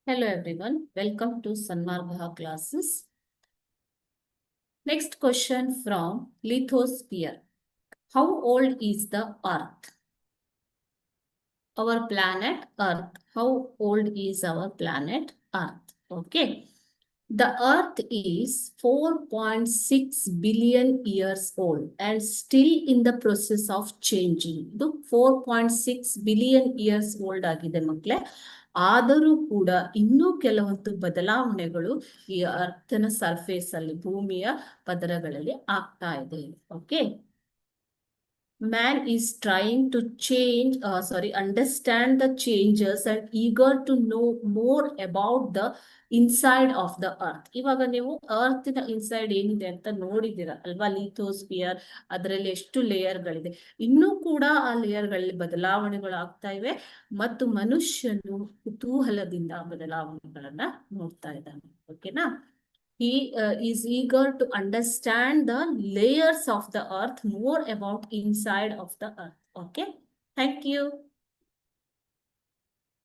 Hello everyone, welcome to Sanmargha classes. Next question from lithosphere. How old is the Earth? Our planet Earth. How old is our planet Earth? Okay. The Earth is 4.6 billion years old and still in the process of changing. ಇದು 4.6 billion years old ಆಗಿದೆ ಮಕ್ಕಳೇ. ಆದರೂ ಕೂಡ ಇನ್ನೂ ಕೆಲವೊಂದು ಬದಲಾವಣೆಗಳು ಈ ಅರ್ಥನ surface ಅಲ್ಲಿ ಭೂಮಿಯ ಪದರಗಳಲ್ಲಿ ಆಗ್ತಾ ಇದೆ. Okay. Man is trying to understand the changes and eager to know more about the inside of the earth. ಇವಾಗ ನೀವು ಅರ್ತಿನ ಇನ್ಸೈಡ್ ಏನಿದೆ ಅಂತ ನೋಡಿದ್ದೀರಾ ಅಲ್ವಾ? ಲಿಥೋಸ್ಫಿಯರ್ ಅದರಲ್ಲಿ ಎಷ್ಟು ಲೇಯರ್ಗಳಿದೆ, ಇನ್ನೂ ಕೂಡ ಆ ಲೇಯರ್ಗಳಲ್ಲಿ ಬದಲಾವಣೆಗಳು ಆಗ್ತಾ ಇವೆ ಮತ್ತು ಮನುಷ್ಯನು ಕುತೂಹಲದಿಂದ ಬದಲಾವಣೆಗಳನ್ನ ನೋಡ್ತಾ ಇದ್ದಾನೆ. ಓಕೆನಾ? He is eager to understand the layers of the earth, more about inside of the earth. Okay. Thank you.